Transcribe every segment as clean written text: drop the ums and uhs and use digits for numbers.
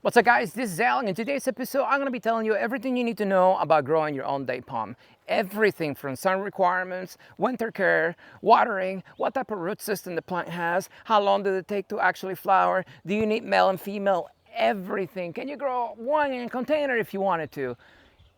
What's up guys, this is Al, and in today's episode I'm going to be telling you everything you need to know about growing your own date palm. Everything from sun requirements, winter care, watering, what type of root system the plant has, how long does it take to actually flower, do you need male and female, everything. Can you grow one in a container if you wanted to?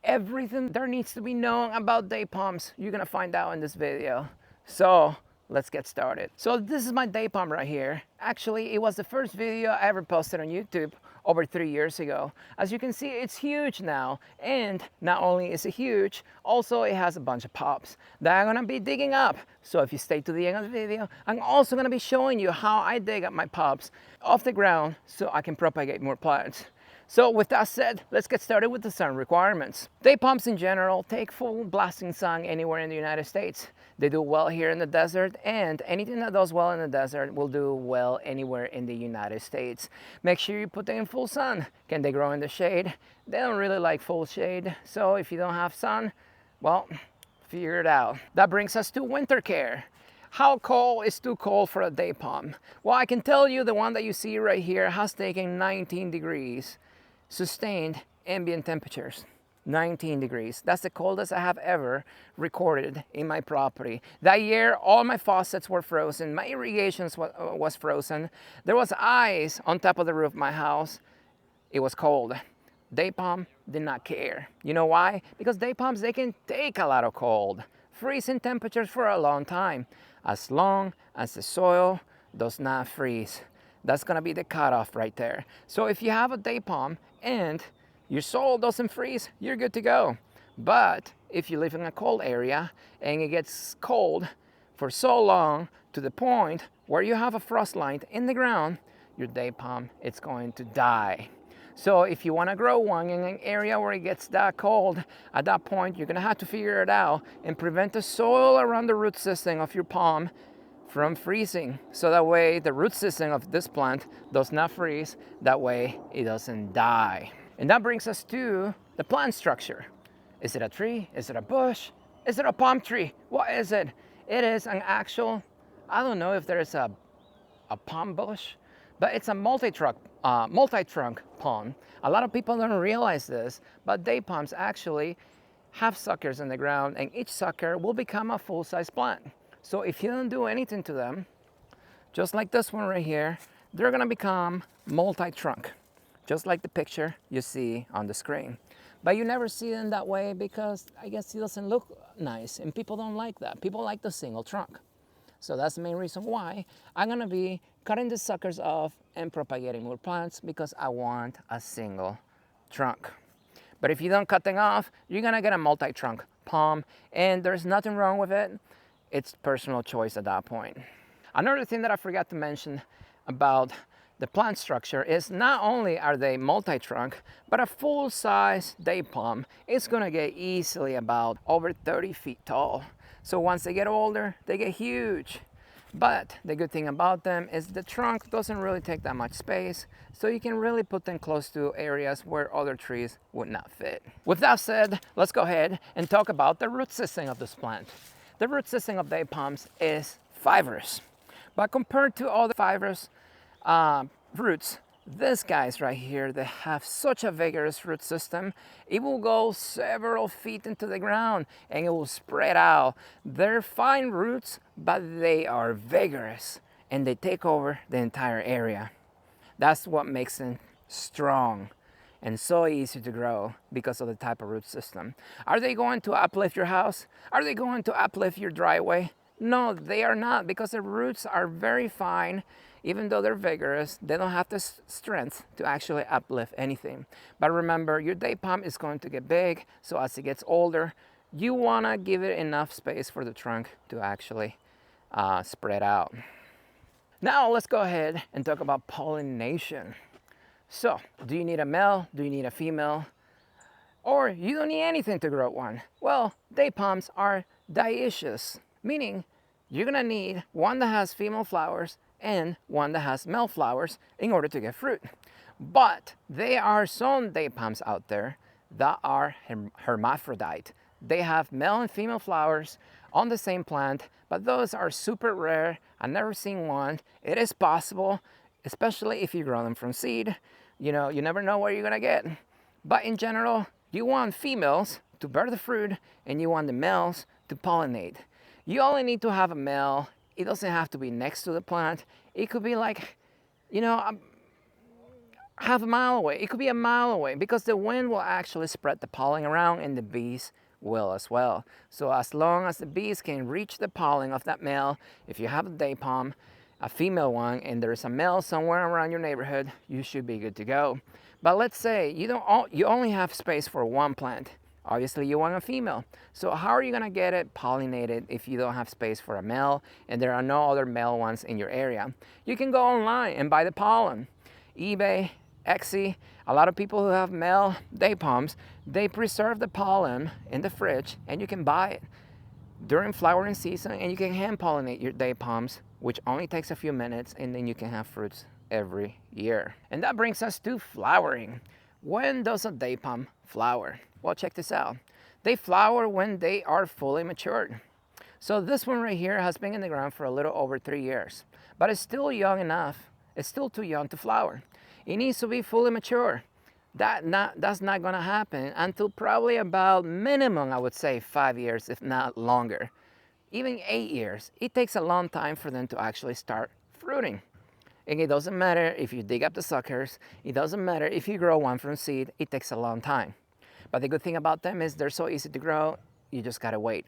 Everything there needs to be known about date palms, you're going to find out in this video. So let's get started. So this is my date palm right here. Actually, it was the first video I ever posted on YouTube over 3 years ago. As you can see, it's huge now. And not only is it huge, also it has a bunch of pops that I'm gonna be digging up. So if you stay to the end of the video, I'm also gonna be showing you how I dig up my pops off the ground so I can propagate more plants. So with that said, let's get started with the sun requirements. Date palms in general take full blasting sun anywhere in the United States. They do well here in the desert, and anything that does well in the desert will do well anywhere in the United States. Make sure you put them in full sun. Can they grow in the shade? They don't really like full shade, so if you don't have sun, well, figure it out. That brings us to winter care. How cold is too cold for a date palm? Well, I can tell you the one that you see right here has taken 19 degrees. Sustained ambient temperatures, 19 degrees. That's the coldest I have ever recorded in my property. That year, all my faucets were frozen. My irrigation was frozen. There was ice on top of the roof of my house. It was cold. Date palm did not care. You know why? Because date palms, they can take a lot of cold. Freezing temperatures for a long time. As long as the soil does not freeze. That's gonna be the cutoff right there. So if you have a date palm and your soil doesn't freeze, you're good to go. But if you live in a cold area and it gets cold for so long to the point where you have a frost line in the ground, your date palm, it's going to die. So if you want to grow one in an area where it gets that cold, at that point you're gonna have to figure it out and prevent the soil around the root system of your palm from freezing, so that way the root system of this plant does not freeze, that way it doesn't die. And that brings us to the plant structure. Is it a tree? Is it a bush? Is it a palm tree? What is it? It is an actual, I don't know if there's a palm bush, but it's a multi-trunk palm. A lot of people don't realize this, but date palms actually have suckers in the ground, and each sucker will become a full-size plant. So if you don't do anything to them, just like this one right here, they're gonna become multi-trunk, just like the picture you see on the screen. But you never see them that way because I guess it doesn't look nice, and people don't like that. People like the single trunk. So that's the main reason why I'm gonna be cutting the suckers off and propagating more plants, because I want a single trunk. But if you don't cut them off, you're gonna get a multi-trunk palm, and there's nothing wrong with it. It's personal choice at that point. Another thing that I forgot to mention about the plant structure is not only are they multi-trunk, but a full-size date palm is gonna get easily about over 30 feet tall. So once they get older, they get huge. But the good thing about them is the trunk doesn't really take that much space, so you can really put them close to areas where other trees would not fit. With that said, let's go ahead and talk about the root system of this plant. The root system of date palms is fibrous, but compared to all the fibrous roots, these guys right here, they have such a vigorous root system. It will go several feet into the ground and it will spread out. They're fine roots, but they are vigorous and they take over the entire area. That's what makes them strong and so easy to grow, because of the type of root system. Are they going to uplift your house? Are they going to uplift your driveway? No, they are not, because the roots are very fine. Even though they're vigorous, they don't have the strength to actually uplift anything. But remember, your date palm is going to get big, so as it gets older, you wanna give it enough space for the trunk to actually spread out. Now let's go ahead and talk about pollination. So, do you need a male? Do you need a female? Or you don't need anything to grow one? Well, date palms are dioecious, meaning you're gonna need one that has female flowers and one that has male flowers in order to get fruit. But there are some date palms out there that are hermaphrodite. They have male and female flowers on the same plant, but those are super rare. I've never seen one. It is possible, especially if you grow them from seed. You never know what you're gonna get. But in general, you want females to bear the fruit and you want the males to pollinate. You only need to have a male. It doesn't have to be next to the plant. It could be like, half a mile away. It could be a mile away, because the wind will actually spread the pollen around and the bees will as well. So as long as the bees can reach the pollen of that male, if you have a day palm, a female one, and there's a male somewhere around your neighborhood, you should be good to go. But let's say you only have space for one plant. Obviously you want a female. So how are you gonna get it pollinated if you don't have space for a male and there are no other male ones in your area? You can go online and buy the pollen. eBay, Etsy, a lot of people who have male day palms, they preserve the pollen in the fridge and you can buy it during flowering season, and you can hand pollinate your day palms, which only takes a few minutes, and then you can have fruits every year. And that brings us to flowering. When does a day palm flower? Well, check this out. They flower when they are fully matured. So this one right here has been in the ground for a little over 3 years, but it's still young enough. It's still too young to flower. It needs to be fully mature. That's not gonna happen until probably about minimum, I would say 5 years, if not longer. Even 8 years. It takes a long time for them to actually start fruiting. And it doesn't matter if you dig up the suckers. It doesn't matter if you grow one from seed. It takes a long time. But the good thing about them is they're so easy to grow. You just gotta wait.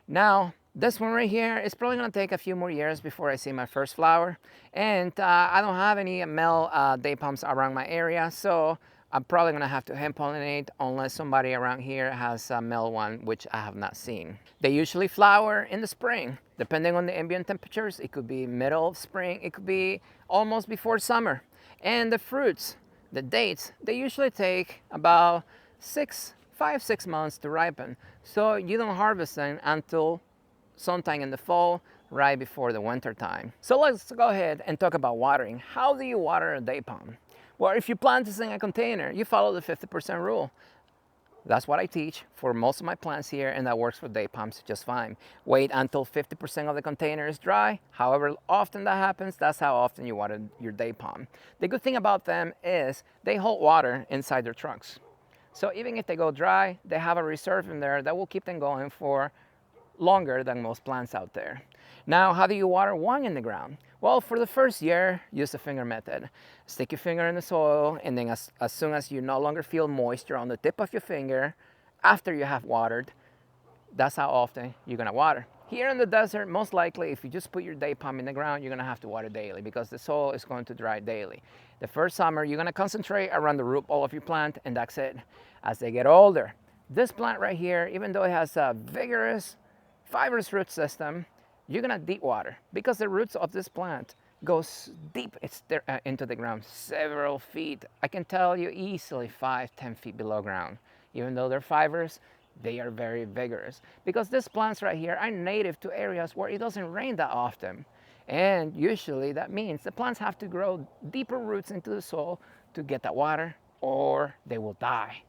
Now, this one right here is probably gonna take a few more years before I see my first flower. And I don't have any male day palms around my area, so I'm probably gonna have to hand pollinate unless somebody around here has a male one, which I have not seen. They usually flower in the spring, depending on the ambient temperatures. It could be middle of spring, it could be almost before summer. And the fruits, the dates, they usually take about 5-6 months to ripen. So you don't harvest them until sometime in the fall, right before the winter time. So let's go ahead and talk about watering. How do you water a day palm? Well, if you plant this in a container, you follow the 50% rule. That's what I teach for most of my plants here, and that works for day palms just fine. Wait until 50% of the container is dry. However often that happens, that's how often you water your day palm. The good thing about them is they hold water inside their trunks. So even if they go dry, they have a reserve in there that will keep them going for longer than most plants out there. Now, how do you water one in the ground? Well, for the first year, use the finger method. Stick your finger in the soil, and then as soon as you no longer feel moisture on the tip of your finger, after you have watered, that's how often you're gonna water. Here in the desert, most likely, if you just put your day palm in the ground, you're gonna have to water daily because the soil is going to dry daily. The first summer, you're gonna concentrate around the root ball of your plant, and that's it. As they get older, this plant right here, even though it has a vigorous, fibrous root system, you're gonna deep water because the roots of this plant goes deep into the ground, several feet. I can tell you easily 5-10 feet below ground. Even though they're fibrous, they are very vigorous because these plants right here are native to areas where it doesn't rain that often. And usually that means the plants have to grow deeper roots into the soil to get that water, or they will die.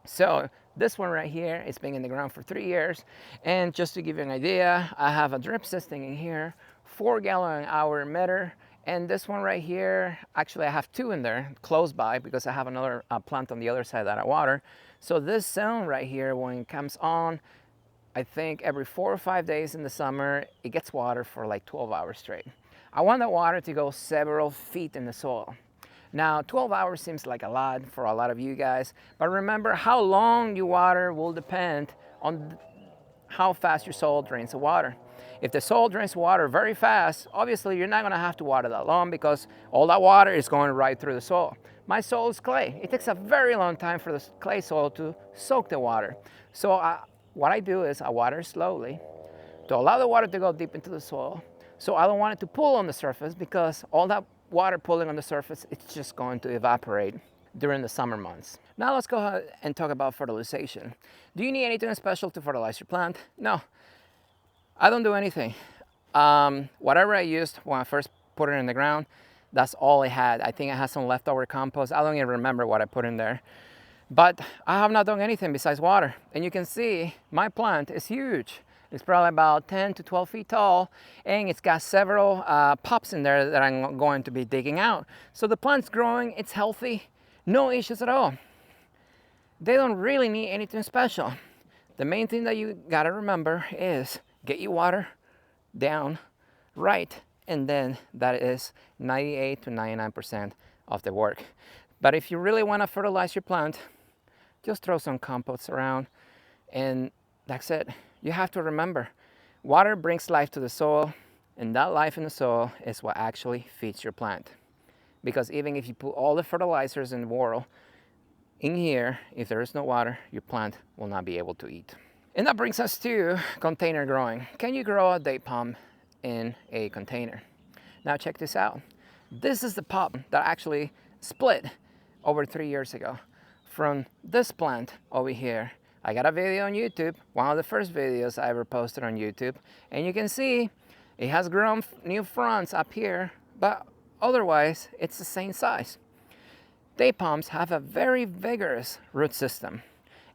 So this one right here is been in the ground for 3 years. And just to give you an idea, I have a drip system in here, 4-gallon-an-hour emitter. And this one right here, actually I have 2 in there close by because I have another plant on the other side that I water. So this zone right here, when it comes on, I think every 4 or 5 days in the summer, it gets water for like 12 hours straight. I want that water to go several feet in the soil. Now, 12 hours seems like a lot for a lot of you guys, but remember, how long you water will depend on how fast your soil drains the water. If the soil drains water very fast, obviously you're not gonna have to water that long because all that water is going right through the soil. My soil is clay. It takes a very long time for the clay soil to soak the water. So what I do is I water slowly to allow the water to go deep into the soil. So I don't want it to pool on the surface because all that water pooling on the surface, it's just going to evaporate during the summer months. Now let's go ahead and talk about fertilization. Do you need anything special to fertilize your plant? No, I don't do anything. Whatever I used when I first put it in the ground, that's all I had. I think I had some leftover compost. I don't even remember what I put in there. But I have not done anything besides water. And you can see my plant is huge. It's probably about 10 to 12 feet tall, and it's got several pops in there that I'm going to be digging out. So the plant's growing, it's healthy, no issues at all. They don't really need anything special. The main thing that you gotta remember is get your water down right, and then that is 98 to 99% of the work. But if you really want to fertilize your plant, just throw some compost around, and that's it. You have to remember, water brings life to the soil, and that life in the soil is what actually feeds your plant. Because even if you put all the fertilizers in the world in here, if there is no water, your plant will not be able to eat. And that brings us to container growing. Can you grow a date palm in a container? Now check this out. This is the pop that actually split over 3 years ago from this plant over here. I got a video on YouTube, one of the first videos I ever posted on YouTube, and you can see it has grown new fronds up here, but otherwise it's the same size. Date palms have a very vigorous root system,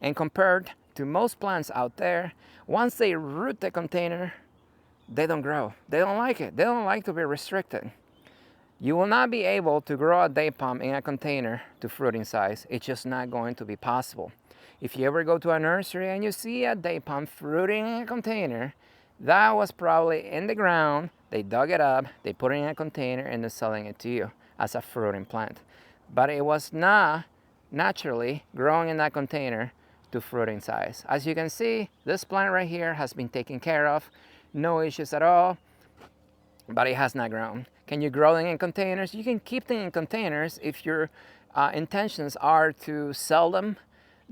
and compared to most plants out there, once they root the container, they don't grow. They don't like it. They don't like to be restricted. You will not be able to grow a date palm in a container to fruiting size. It's just not going to be possible. If you ever go to a nursery and you see a date palm fruiting in a container, that was probably in the ground. They dug it up, they put it in a container, and they're selling it to you as a fruiting plant. But it was not naturally growing in that container to fruiting size. As you can see, this plant right here has been taken care of, no issues at all, but it has not grown. Can you grow them in containers? You can keep them in containers if your intentions are to sell them,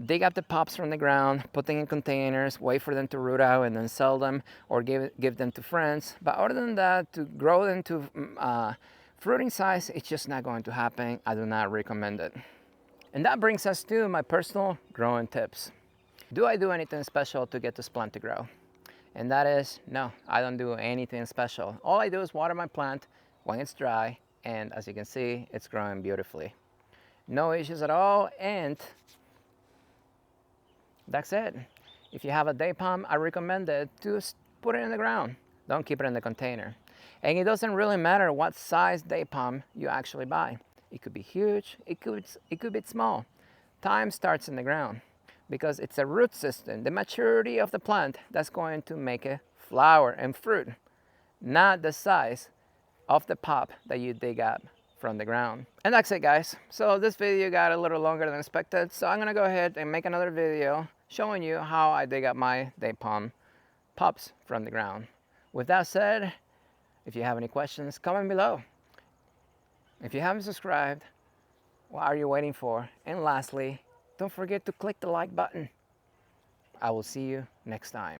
dig up the pops from the ground, put them in containers, wait for them to root out, and then sell them or give them to friends. But other than that, to grow them to fruiting size, it's just not going to happen. I do not recommend it. And that brings us to my personal growing tips. Do I do anything special to get this plant to grow? And that is, no, I don't do anything special. All I do is water my plant when it's dry, and as you can see, it's growing beautifully. No issues at all, and that's it. If you have a date palm, I recommend it to put it in the ground. Don't keep it in the container. And it doesn't really matter what size date palm you actually buy. It could be huge, it could be small. Time starts in the ground because it's a root system, the maturity of the plant, that's going to make it flower and fruit, not the size of the pop that you dig up from the ground. And that's it, guys. So this video got a little longer than expected, so I'm gonna go ahead and make another video showing you how I dig up my date palm pops from the ground. With that said, if you have any questions, comment below. If you haven't subscribed, what are you waiting for? And lastly, don't forget to click the like button. I will see you next time.